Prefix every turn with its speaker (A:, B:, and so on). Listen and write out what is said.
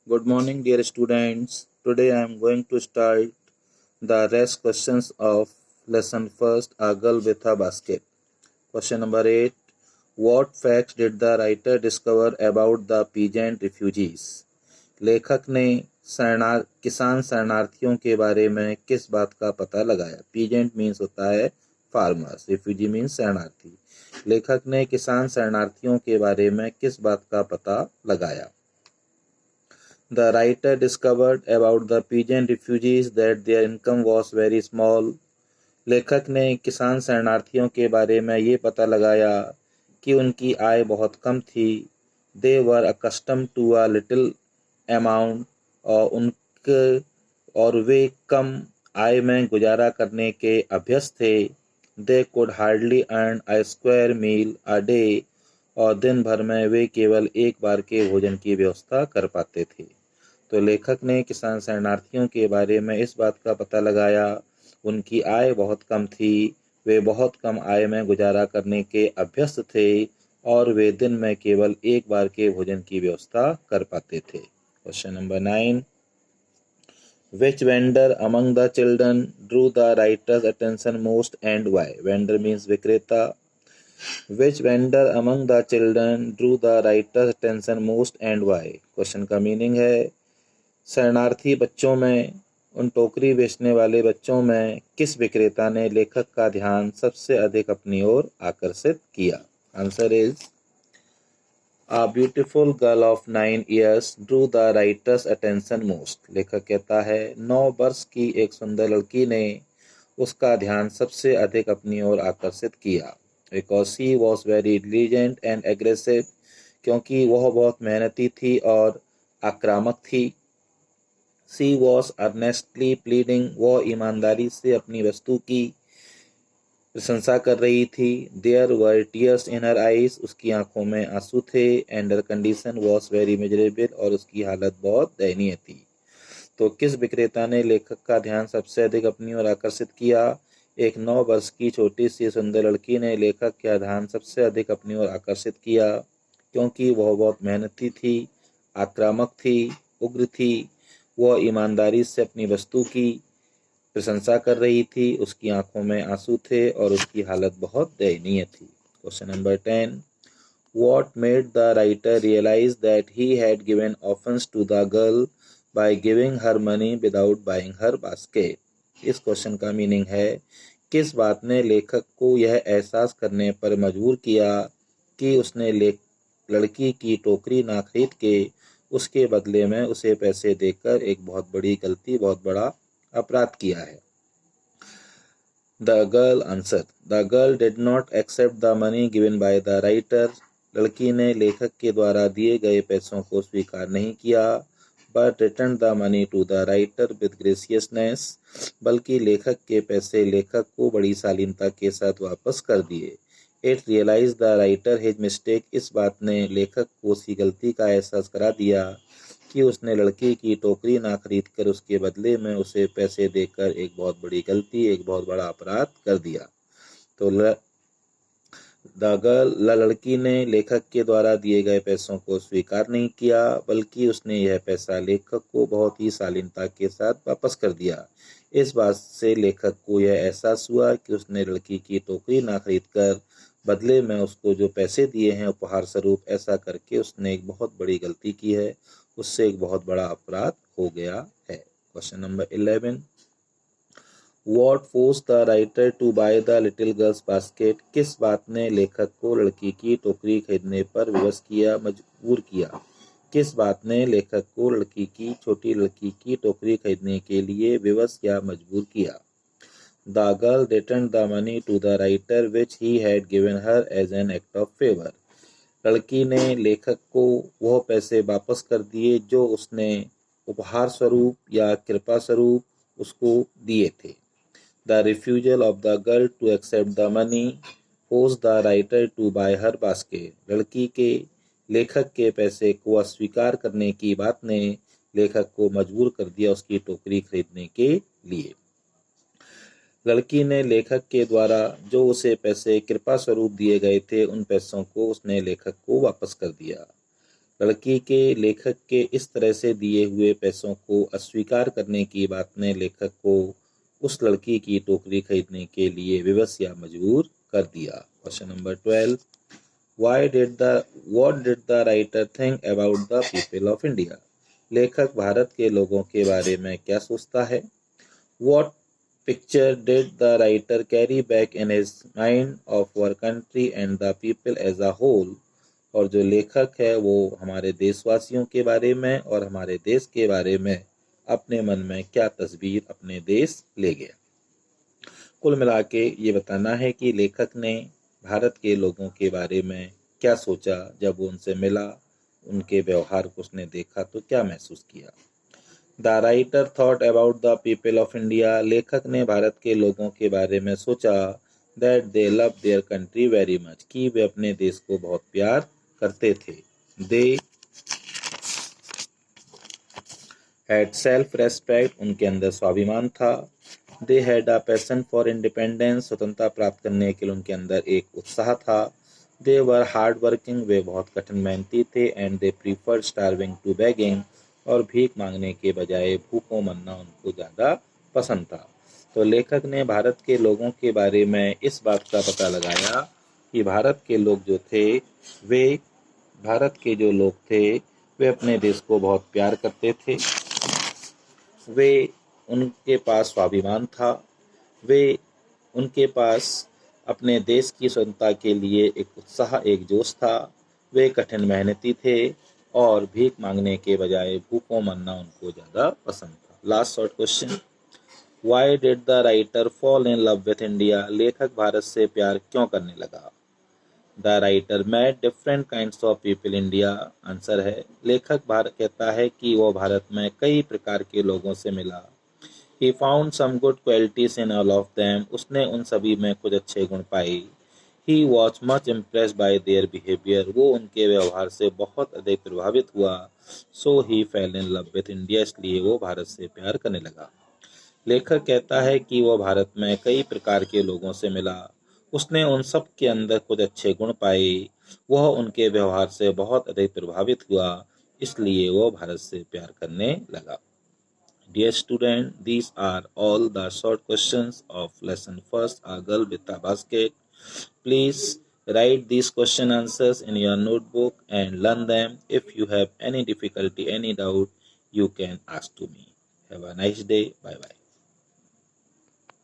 A: Good morning, dear students. Today I am going to start the rest questions of lesson first, A Girl with a Basket. Question number 8. What facts did the writer discover about the peasant refugees? लेखक ने किसान शरणार्थियों के बारे में किस बात का पता लगाया? पीजेंट मीन्स होता है फार्मर्स, रिफ्यूजी मीन्स शरणार्थी। लेखक ने किसान शरणार्थियों के बारे में किस बात का पता लगाया? The writer discovered about the peasant refugees that their income was very small. लेखक ने किसान शरणार्थियों के बारे में ये पता लगाया कि उनकी आय बहुत कम थी। They were accustomed to a little amount और वे कम आय में गुजारा करने के अभ्यस्त थे। They could hardly earn a square meal a day और दिन भर में वे केवल एक बार के भोजन की व्यवस्था कर पाते थे। तो लेखक ने किसान शरणार्थियों के बारे में इस बात का पता लगाया, उनकी आय बहुत कम थी, वे बहुत कम आय में गुजारा करने के अभ्यस्त थे और वे दिन में केवल एक बार के भोजन की व्यवस्था कर पाते थे। Question number 9. Which vendor among the children drew the writer's attention most and why? Vendor means विक्रेता। Which vendor among the children drew the writer's attention most and why? Question का मीनिंग है शरणार्थी बच्चों में, उन टोकरी बेचने वाले बच्चों में किस विक्रेता ने लेखक का ध्यान सबसे अधिक अपनी ओर आकर्षित किया? Answer is A beautiful girl of 9 years drew the writer's attention most. लेखक कहता है 9 वर्ष की एक सुंदर लड़की ने उसका ध्यान सबसे अधिक अपनी ओर आकर्षित किया। Because she was very diligent and aggressive, क्योंकि वह बहुत मेहनती थी और आक्रामक थी। She was earnestly pleading, वह ईमानदारी से अपनी वस्तु की प्रशंसा कर रही थी। There were tears in her eyes, उसकी आंखों में आंसू थे। And her condition was very miserable, और उसकी हालत बहुत दयनीय थी। तो किस विक्रेता ने लेखक का ध्यान सबसे अधिक अपनी ओर आकर्षित किया? एक 9 वर्ष की छोटी सी सुंदर लड़की ने लेखक का ध्यान सबसे अधिक अपनी ओर आकर्षित किया, क्योंकि वह बहुत मेहनती थी, आक्रामक थी, उग्र थी। वह ईमानदारी से अपनी वस्तु की प्रशंसा कर रही थी, उसकी आंखों में आंसू थे और उसकी हालत बहुत दयनीय थी। Question number 10. What made the writer realize that he had given offense to the girl by giving her money without buying her basket? इस क्वेश्चन का मीनिंग है किस बात ने लेखक को यह एहसास करने पर मजबूर किया कि उसने लड़की की टोकरी ना खरीद के उसके बदले में उसे पैसे देकर एक बहुत बड़ी गलती, बहुत बड़ा अपराध किया है? The girl answered. The girl did not accept the money given by the writer. लड़की ने लेखक के द्वारा दिए गए पैसों को स्वीकार नहीं किया, but returned the money to the writer with graciousness. बल्कि लेखक के पैसे लेखक को बड़ी शालीनता के साथ वापस कर दिए। It realized the writer his mistake. इस बात ने लेखक को उसकी गलती का एहसास करा दिया कि उसने लड़की की टोकरी ना खरीद कर उसके बदले में उसे पैसे देकर एक बहुत बड़ी गलती, एक बहुत बड़ा अपराध कर दिया। तो लड़की ने लेखक के द्वारा दिए गए पैसों को स्वीकार नहीं किया, बल्कि उसने यह पैसा लेखक को बहुत ही शालीनता के साथ वापस कर दिया। इस बात से लेखक को यह एहसास हुआ कि उसने लड़की की टोकरी ना खरीद कर बदले में उसको जो पैसे दिए हैं उपहार स्वरूप, ऐसा करके उसने एक बहुत बड़ी गलती की है, उससे एक बहुत बड़ा अपराध हो गया है। Question number 11. What forced the writer to buy the little girl's basket? किस बात ने लेखक को लड़की की टोकरी खरीदने पर विवश किया, मजबूर किया? किस बात ने लेखक को छोटी लड़की की टोकरी खरीदने के लिए विवश या मजबूर किया? The girl returned the money to the writer which he had given her as an act of favor. लड़की ने लेखक को वह पैसे वापस कर दिए जो उसने उपहार स्वरूप या कृपा स्वरूप उसको दिए थे। The refusal of the girl to accept the money forced the writer to buy her basket. लड़की के लेखक के पैसे को अस्वीकार करने की बात ने लेखक को मजबूर कर दिया उसकी टोकरी खरीदने के लिए। लड़की ने लेखक के द्वारा जो उसे पैसे कृपा स्वरूप दिए गए थे, उन पैसों को उसने लेखक को वापस कर दिया। लड़की के लेखक के इस तरह से दिए हुए पैसों को अस्वीकार करने की बात ने लेखक को उस लड़की की टोकरी खरीदने के लिए विवश या मजबूर कर दिया। Question number 12, what did the writer think about the people of India? लेखक भारत के लोगों के बारे में क्या सोचता है? What picture did the writer carry back in his mind of our country and the people as a whole? और जो लेखक है वो हमारे देशवासियों के बारे में और हमारे देश के बारे में अपने मन में क्या तस्वीर अपने देश ले गया। कुल मिला के ये बताना है कि लेखक ने भारत के लोगों के बारे में क्या सोचा, जब वो उनसे मिला, उनके व्यवहार को उसने देखा तो क्या महसूस किया। The writer thought about the people of India, लेखक ने भारत के लोगों के बारे में सोचा that they love their country very much, कि वे अपने देश को बहुत प्यार करते थे। दे हैड सेल्फ रेस्पेक्ट, उनके अंदर स्वाभिमान था। They had a passion for independence, स्वतंत्रता प्राप्त करने के लिए उनके अंदर एक उत्साह था। दे वर हार्ड वर्किंग, वे बहुत कठिन मेहनती थे। And they preferred starving to begging, और भीख मांगने के बजाय भूखों मरना उनको ज़्यादा पसंद था। तो लेखक ने भारत के लोगों के बारे में इस बात का पता लगाया कि भारत के लोग जो थे वे अपने देश को बहुत प्यार करते थे। उनके पास स्वाभिमान था। उनके पास अपने देश की स्वतंत्रता के लिए एक उत्साह, एक जोश था। वे कठिन मेहनती थे और भीख मांगने के बजाय भूखों मरना उनको ज़्यादा पसंद था। Last short question, why did the writer fall in love with India, लेखक भारत से प्यार क्यों करने लगा। The writer met different kinds of people India, answer है लेखक कहता है कि वो भारत में कई प्रकार के लोगों से मिला। He found some good qualities in all of them, उसने उन सभी में कुछ अच्छे गुण पाए। He was much impressed by their behavior, वो उनके व्यवहार से बहुत अधिक प्रभावित हुआ। So he fell in love with India, इसलिए वो भारत से प्यार करने लगा। लेखक कहता है कि वो भारत में कई प्रकार के लोगों से मिला, उसने उन सब के अंदर कुछ अच्छे गुण पाए, वह उनके व्यवहार से बहुत अधिक प्रभावित हुआ, इसलिए वो भारत से प्यार करने लगा। Dear student, these are all the short questions of lesson first, A Girl with a Basket. Please write these question answers in your notebook and learn them. If you have any difficulty, any doubt, you can ask to me. Have a nice day. Bye bye.